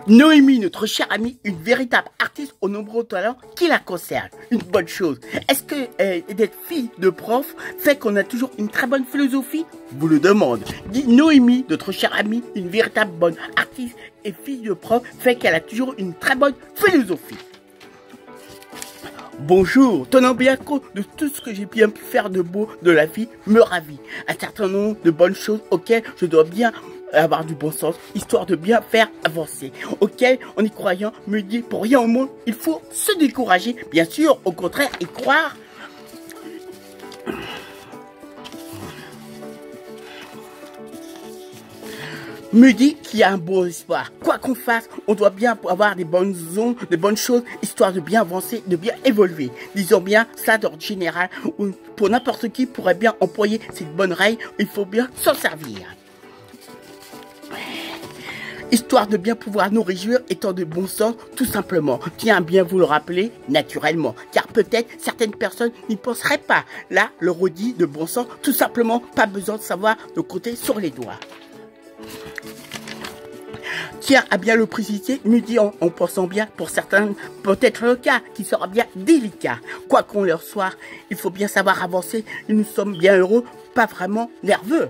Noémie, notre chère amie, une véritable artiste aux nombreux talents qui la concernent. Une bonne chose. Est-ce que d'être fille de prof fait qu'on a toujours une très bonne philosophie? Vous le demande. Dit Noémie, notre chère amie, une véritable bonne artiste et fille de prof fait qu'elle a toujours une très bonne philosophie. Bonjour, tenant bien compte de tout ce que j'ai bien pu faire de beau de la vie me ravit. Un certain nombre de bonnes choses auxquelles je dois bien avoir du bon sens, histoire de bien faire avancer. Auquel, en y croyant, me dit pour rien au monde, il faut se décourager. Bien sûr, au contraire, y croire. Me dit qu'il y a un bon espoir. Quoi qu'on fasse, on doit bien avoir des bonnes zones, des bonnes choses, histoire de bien avancer, de bien évoluer. Disons bien ça d'ordre général, pour n'importe qui pourrait bien employer cette bonne règle, il faut bien s'en servir. Histoire de bien pouvoir nous réjouir étant de bon sens, tout simplement. Tiens à bien vous le rappeler, naturellement. Car peut-être certaines personnes n'y penseraient pas. Là, le redit de bon sens, tout simplement, pas besoin de savoir de compter sur les doigts. Tiens à bien le préciser, me dit en pensant bien, pour certains, peut-être le cas qui sera bien délicat. Quoi qu'on leur soit, il faut bien savoir avancer et nous sommes bien heureux, pas vraiment nerveux.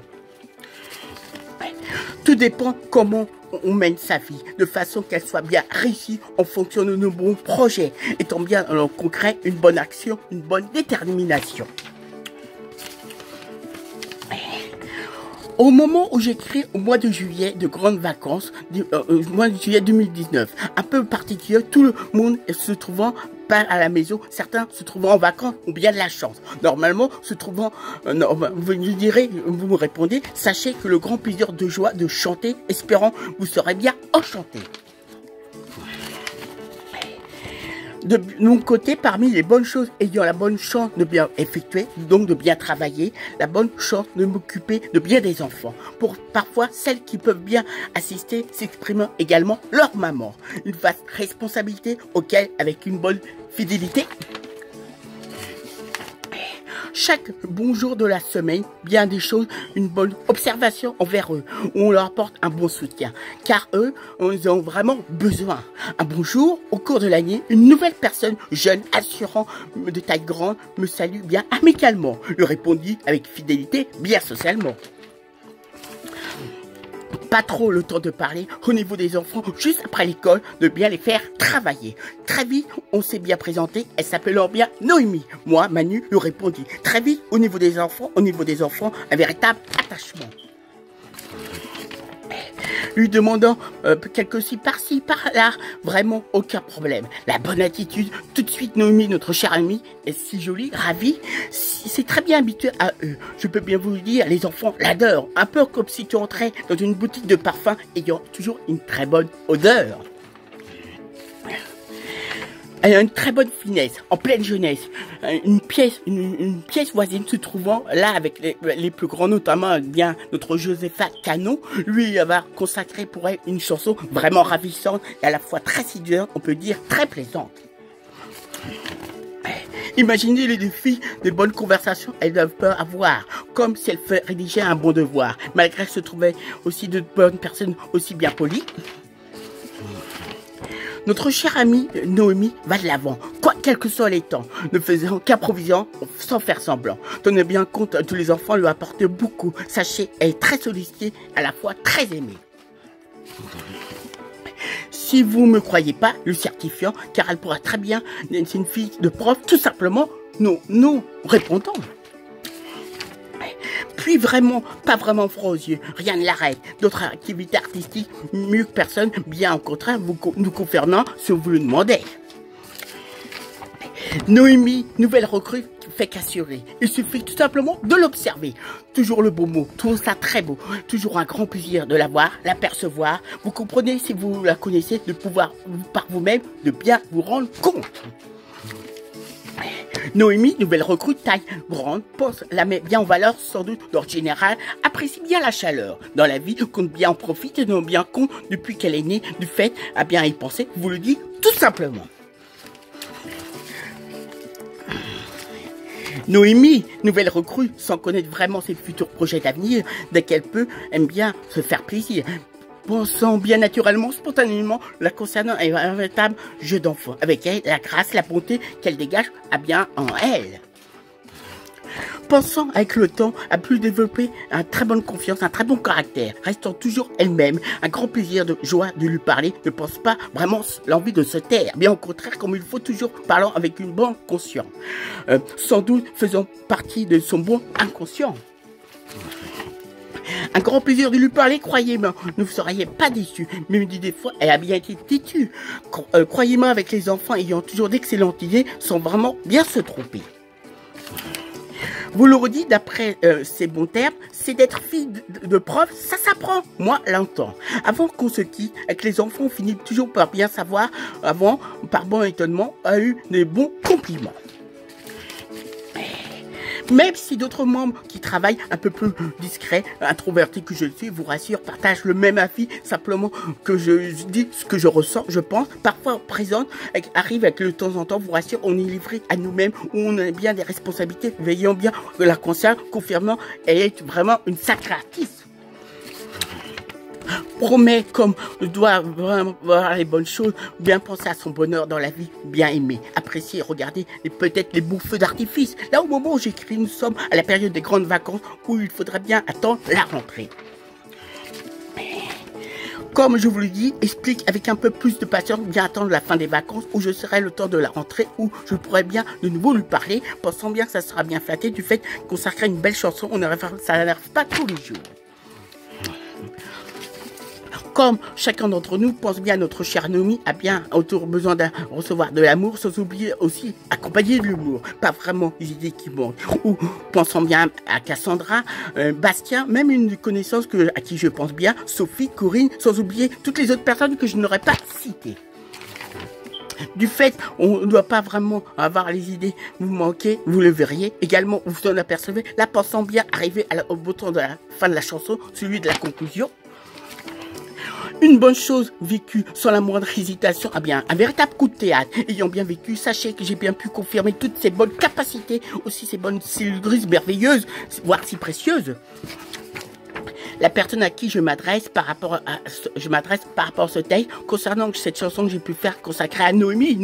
Tout dépend comment on mène sa vie, de façon qu'elle soit bien réussie en fonction de nos bons projets, étant bien en concret une bonne action, une bonne détermination. Au moment où j'écris au mois de juillet, de grandes vacances, mois de juillet 2019, un peu particulier, tout le monde se trouvant pas à la maison, certains se trouvant en vacances ont bien de la chance. Normalement, se trouvant, vous me répondez, sachez que le grand plaisir de joie de chanter, espérant vous serez bien enchantés. De mon côté, parmi les bonnes choses ayant la bonne chance de bien effectuer, donc de bien travailler, la bonne chance de m'occuper de bien des enfants. Pour parfois celles qui peuvent bien assister, s'exprimant également leur maman. Une vaste responsabilité auquel, avec une bonne fidélité, chaque bon jour de la semaine, bien des choses, une bonne observation envers eux, où on leur apporte un bon soutien, car eux, ils ont vraiment besoin. Un bon jour, au cours de l'année, une nouvelle personne, jeune, assurant, de taille grande, me salue bien amicalement, lui répondit avec fidélité, bien socialement. Pas trop le temps de parler au niveau des enfants, juste après l'école, de bien les faire travailler. Très vite, on s'est bien présenté, elle s'appelant bien Noémie. Moi, Manu, lui répondit. Très vite, au niveau des enfants, un véritable attachement. Lui demandant quelques si par-ci, par-là, vraiment aucun problème. La bonne attitude, tout de suite Noémie, notre chère amie, est si jolie, ravie, c'est très bien habitué à eux. Je peux bien vous le dire, les enfants l'adorent, un peu comme si tu entrais dans une boutique de parfums ayant toujours une très bonne odeur. Elle a une très bonne finesse, en pleine jeunesse. Une pièce voisine se trouvant là avec les plus grands, notamment bien notre Josépha Cano, lui avoir consacré pour elle une chanson vraiment ravissante et à la fois très séduisante, on peut dire très plaisante. Imaginez les défis de bonnes conversations elles doivent avoir, comme si elles faisaient rédiger un bon devoir, malgré qu'elles se trouvaient aussi de bonnes personnes aussi bien polies. Notre chère amie Noémie va de l'avant, quels que soient les temps, ne faisant qu'improvisant sans faire semblant. Tenez bien compte, tous les enfants lui apportent beaucoup. Sachez, elle est très sollicitée, à la fois très aimée. Si vous ne me croyez pas, le certifiant, car elle pourra très bien, c'est une fille de prof, tout simplement, nous répondons. Puis vraiment, pas vraiment froid aux yeux, rien ne l'arrête. D'autres activités artistiques, mieux que personne, bien au contraire, nous concernant si vous le demandez. Noémie, nouvelle recrue, fait qu'assurer. Il suffit tout simplement de l'observer. Toujours le beau mot, tout ça très beau. Toujours un grand plaisir de la voir, la percevoir. Vous comprenez, si vous la connaissez, de pouvoir par vous-même, de bien vous rendre compte. Noémie, nouvelle recrue, taille grande, la met bien en valeur, sans doute d'ordre général, apprécie bien la chaleur. Dans la vie, compte bien en profite et donne bien compte depuis qu'elle est née, du fait à bien y penser, vous le dites tout simplement. Noémie, nouvelle recrue, sans connaître vraiment ses futurs projets d'avenir, dès qu'elle peut, aime bien se faire plaisir. pensant bien naturellement, spontanément, la concernant est un véritable jeu d'enfant, avec elle, la grâce, la bonté qu'elle dégage a bien en elle. Pensant avec le temps à plus développer une très bonne confiance, un très bon caractère, restant toujours elle-même, un grand plaisir de joie de lui parler, ne pense pas vraiment l'envie de se taire, bien au contraire comme il faut toujours parlant avec une bonne conscience, sans doute faisant partie de son bon inconscient. Un grand plaisir de lui parler, croyez-moi, ne vous seriez pas déçus. Même dit des fois, elle a bien été têtue. Croyez-moi, avec les enfants ayant toujours d'excellentes idées, sans vraiment bien se tromper. Vous le redis d'après ces bons termes, c'est d'être fille de prof, ça s'apprend, moi l'entends. Avant qu'on se quitte, avec les enfants, on finit toujours par bien savoir, avant, par bon étonnement, a eu des bons compliments. Même si d'autres membres qui travaillent un peu plus discrets, introvertis que je le suis, vous rassure, partagent le même avis, simplement que je dis ce que je ressens, je pense, parfois présente, arrive avec le temps en temps, vous rassure, on est livré à nous-mêmes, où on a bien des responsabilités, veillant bien que la conscience, confirmant, elle est vraiment une sacrée artiste. Promet comme doit vraiment voir les bonnes choses, bien penser à son bonheur dans la vie, bien aimer, apprécier, regarder peut-être les beaux feux d'artifice. Là au moment où j'écris, nous sommes à la période des grandes vacances où il faudrait bien attendre la rentrée. Comme je vous le dis, explique avec un peu plus de patience, bien attendre la fin des vacances où je serai le temps de la rentrée, où je pourrai bien de nouveau lui parler, pensant bien que ça sera bien flatté du fait de consacrer une belle chanson, ça n'arrive pas tous les jours. Comme chacun d'entre nous pense bien à notre chère Noémie, a bien autour besoin de recevoir de l'amour, sans oublier aussi accompagner de l'humour. Pas vraiment des idées qui manquent. Ou pensant bien à Cassandra, Bastien, même une connaissance à qui je pense bien, Sophie, Corinne, sans oublier toutes les autres personnes que je n'aurais pas citées. Du fait, on ne doit pas vraiment avoir les idées, vous manquez, vous le verriez. Également, vous en apercevez, là pensant bien arriver au beau temps de la fin de la chanson, celui de la conclusion. Une bonne chose vécue sans la moindre hésitation, bien, un véritable coup de théâtre. Ayant bien vécu, sachez que j'ai bien pu confirmer toutes ces bonnes capacités, aussi ces bonnes cellules grises merveilleuses, voire si précieuses. La personne à qui je m'adresse par rapport à ce texte, concernant cette chanson que j'ai pu faire consacrée à Noémie.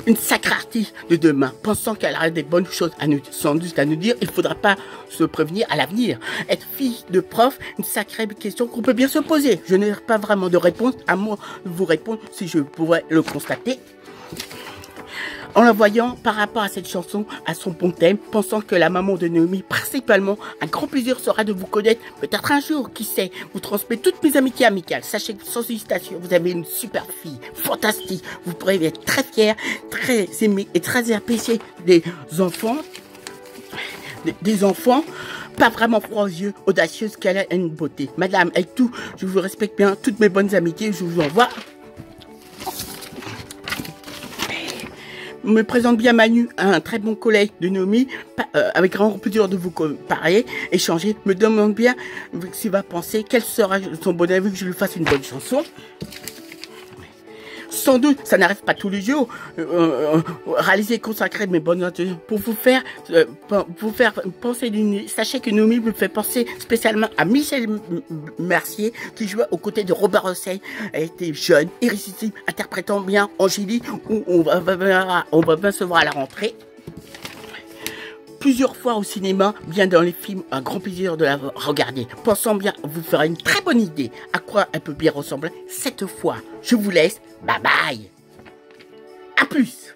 Une sacrée artiste de demain, pensant qu'elle a des bonnes choses sans doute à nous dire, il ne faudra pas se prévenir à l'avenir. Être fille de prof, une sacrée question qu'on peut bien se poser. Je n'ai pas vraiment de réponse, à moi de vous répondre si je pourrais le constater. En la voyant par rapport à cette chanson, à son bon thème, pensant que la maman de Noémie, principalement, un grand plaisir sera de vous connaître, peut-être un jour, qui sait, vous transmet toutes mes amitiés amicales. Sachez que sans hésitation, vous avez une super fille, fantastique, vous pourrez être très fier, très aimé et très apprécié des enfants, pas vraiment froid aux yeux, audacieuse qu'elle a une beauté. Madame, avec tout, je vous respecte bien, toutes mes bonnes amitiés, je vous envoie. Me présente bien Manu, un très bon collègue de Noémie, avec grand plaisir de vous parler, échanger, me demande bien s'il va penser, quel sera son bon avis que je lui fasse une bonne chanson. Sans doute, ça n'arrive pas tous les jours. Réaliser, consacrer mes bonnes intentions pour vous faire penser d'une. Sachez que Noémie me fait penser spécialement à Michel Mercier, qui jouait aux côtés de Robert Hossein. Elle était jeune, irrésistible, interprétant bien Angélie, où on va bien se voir à la rentrée. Plusieurs fois au cinéma, bien dans les films, un grand plaisir de la regarder. Pensant bien vous faire une très bonne idée à quoi elle peut bien ressembler cette fois. Je vous laisse, bye bye. À plus.